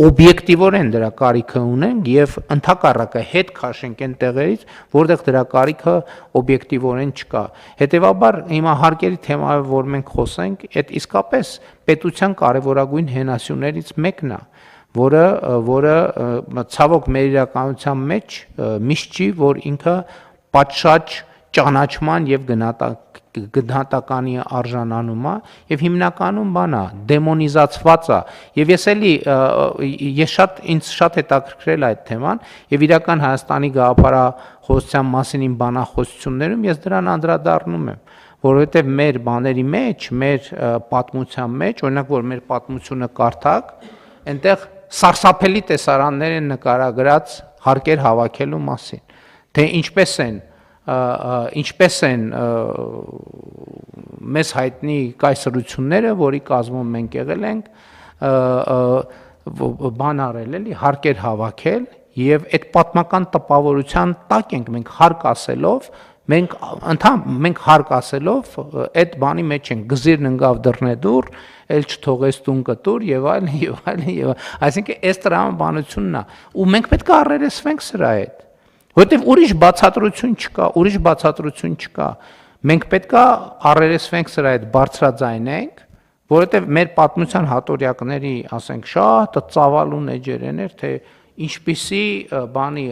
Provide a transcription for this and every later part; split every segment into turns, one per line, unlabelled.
օբյեկտիվորեն դրա կարիքը ունենք եւ ընդհակառակը հետ քաշենք այն տեղերից, որտեղ դրա կարիքը օբյեկտիվորեն չկա։ Հետևաբար հիմա հարկերի թեմայով որ մենք խոսենք, այդ իսկապես պետության կարևորագույն հենասյուներից մեկն է, որը ցավոք մեր իրականության մեջ միշտ չի, որ ինքը պատշաճ ճանաչման եւ գնահատականի արժանանում է եւ հիմնականում բանա դեմոնիզացված է եւ ես ինձ շատ հետաքրքրել այդ թեման եւ իրական Հայաստանի գաղափարախոսության մասին իմ բանախոսություններում ես դրան անդրադառնում եմ, որովհետեւ մեր բաների մեջ, մեր պատմության մեջ, օրինակ որ մեր պատմությունը կարդակ, այնտեղ սարսափելի տեսարաններ են նկարագրած հարկեր հավաքելու մասին, թե ինչպես են մեզ հայտնի կայսրությունները, որի կազմում մենք եղել ենք, բան արել էլի, հարկեր հավաքել եւ այդ պատմական տպավորության տակ ենք մենք հարկ ասելով, մենք հարկ ասելով այդ բանի մեջ ենք, գզիրն ընկավ դռնեդուր, էլ չթողեց տուն կտուր եւ այլն եւ այլն եւ այսինքն այս տրամաբանությունն է ու մենք պետք է առերեսվենք սրա հետ, որովհետեւ ուրիշ բացատրություն չկա, մենք պետք է առերեսվենք սրա հետ, բարձրաձայնենք, որովհետեւ մեր պատմության հատորյակների, ասենք, շատ ծավալուն էջերներ, թե ինչպիսի բանի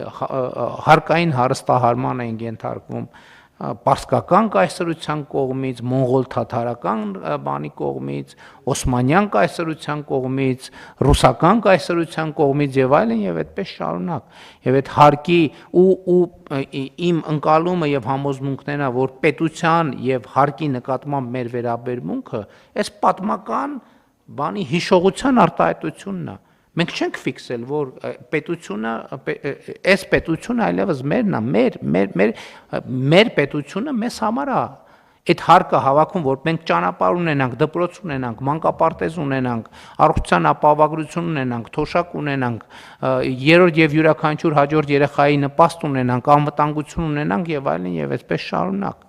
հարկային հարստահարման են ենթարկվում պարսկական կայսրության կողմից, մոնղոլ-թաթարական բանի կողմից, օսմանյան կայսրության կողմից, ռուսական կայսրության կողմից եւ այլն եւ այդպես շարունակ։ Եվ այդ հարկի ու իմ ընկալումը եւ համոզմունքներն է, որ պետության եւ հարկի նկատմամբ մեր վերաբերմունքը այս պատմական բանի հիշողության արտահայտությունն է։ Մենք չենք ֆիքսել, որ այս պետությունը այլևս մերն է, մեր պետությունը մեզ համար է, այդ հարկը հավաքում, որ մենք ճանապարհ ունենանք, դպրոց ունենանք, մանկապարտեզ ունենանք, առողջության ապահովագրություն ունենանք, թոշակ ունենանք, երրորդ եւ յուրաքանչյուր հաջորդ երեխայի նպաստ ունենանք, անվտանգություն ունենանք եւ այլն եւ այսպես շարունակ։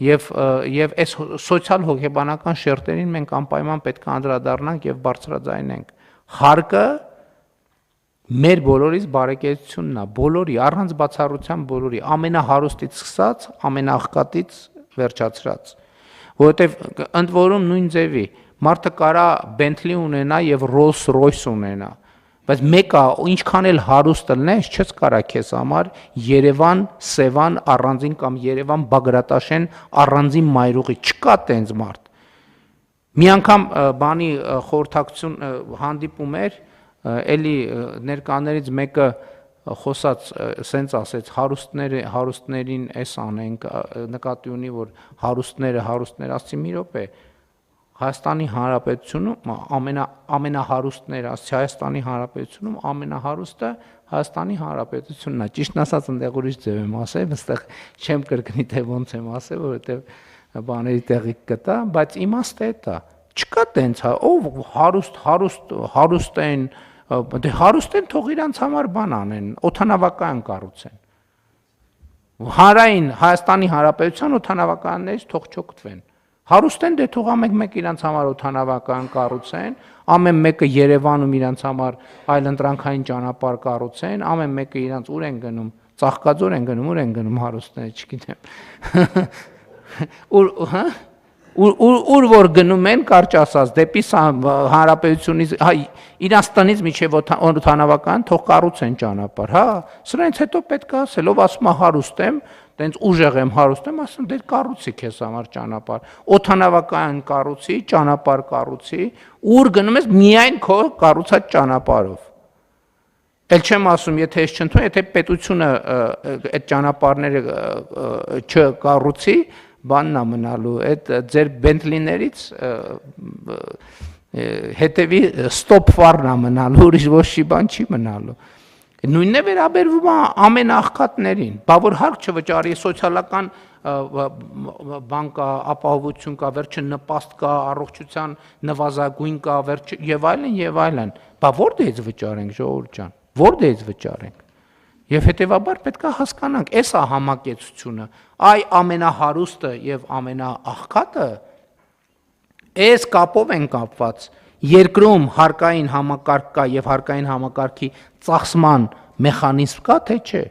Եվ այս սոցիալ հոգեբանական շերտերին մենք անպայման պետք է անդրադառնանք եւ բարձրաձայնենք։ Հարկը մեր բոլորիս բարեկեցությունն է, բոլորի, առանց բացառության բոլորի, ամենահարուստից սկսած, ամենաաղքատից վերջացրած, որովհետև ընդ որում նույն ձևի մարդը կարա Bentley ունենա եւ Rolls Royce ունենա, բայց մեկը ինչքան էլ հարուստ լնես, չես կարա քեզ համար Երևան, Սևան առանձին կամ Երևան Բագրատաշեն առանձին մայրուղի, չկա տենց մարդ։ Մի անգամ բանի խորհրդակցություն հանդիպում էր, էլի ներկաներից մեկը խոսած սենց ասեց հարուստներին էս անենք, նկատի ունի, որ հարուստներ ասցի մի րոպե, Հայաստանի Հանրապետությունում ամենահարուստները, ասցի Հայաստանի Հանրապետությունում ամենահարուստը Հայաստանի Հանրապետությունն է, ճիշտն ասած ընդեղ ուրիշ ձև եմ ասել, այստեղ չեմ կրկնի թե ոնց եմ ասել, որովհետև բաների տեղի կտա, բայց իմաստը է, չկա տենց, ով հարուստ են, դե հարուստ են թող իրանց համար բան անեն, օդանավակայան կառուցեն, հանրային Հայաստանի Հանրապետության օդանավակայաններից թող չօգտվեն, հարուստ են, դե թող ամեն մեկ իրանց համար օդանավակայան կառուցեն, ամեն մեկը Երևանում իրանց համար այլընտրանքային ճանապարհ կառուցեն, ամեն մեկը իրանց ուր են գնում, Ծաղկաձոր են գնում, ուր են գնում հարուստները, չգիտեմ Ուր որ գնում են, կարճ ասած, դեպի հանրապետությունից, իրանց տնից միջև օդանավական թող կառուցեն ճանապարհ, հա, սրանից հետո պետք է ասել, ով ասում է հարուստ եմ, տենց ուժեղ եմ, հարուստ եմ, ասում դե կառուցի քեզ համար ճանապարհ, օդանավական կառուցի, ճանապարհ կառուցի, ուր գնում ես միայն քո կառուցած ճանապարհով։ Էլ չեմ ասում, եթե ես չընդունեմ, եթե պետությունը այդ ճանապարհները չկառուցի, բանն է մնալու, այդ ձեր Bentley-ներից հետևի stop farm է մնալու, ուրիշ ոչ մի բան չի մնալու։ Նույնն է վերաբերվում ամեն աղքատներին, բա որ հարկ չվճարի, սոցիալական բան կա, ապահովություն կա, վերջը նպաստ կա, առողջության նվազագույն կա, եւ այլն, բա որտեղից վճարենք, ժողովուրդ ջան, որտեղից վճարենք։ Եվ հետևաբար պետք է հասկանանք, այս է համակեցությունը, այ ամենահարուստը եւ ամենաաղքատը այս կապով են կապված երկրում հարկային համակարգ կա եւ հարկային համակարգի ծախսման մեխանիզմ կա, թե չէ։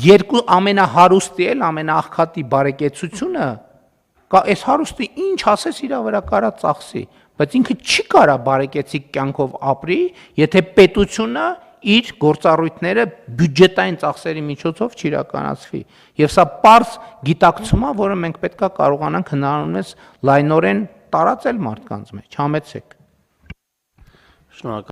Երկու ամենահարուստի էլ ամենաաղքատի բարեկեցությունը կա, այս հարուստի ինչ ասես իր վրա կարա ծախսի, բայց ինքը չի կարա բարեկեցիկ կյանքով ապրի, եթե պետությունը իր գործառույթները բյուջետային ծախսերի միջոցով չիրականացվի։ Եվ սա պարզ գիտակցում է, որը մենք պետքա կարողանանք հնարավորինս լայնորեն տարածել մարդկանց մեջ, համեցեք։
Շնորհակալ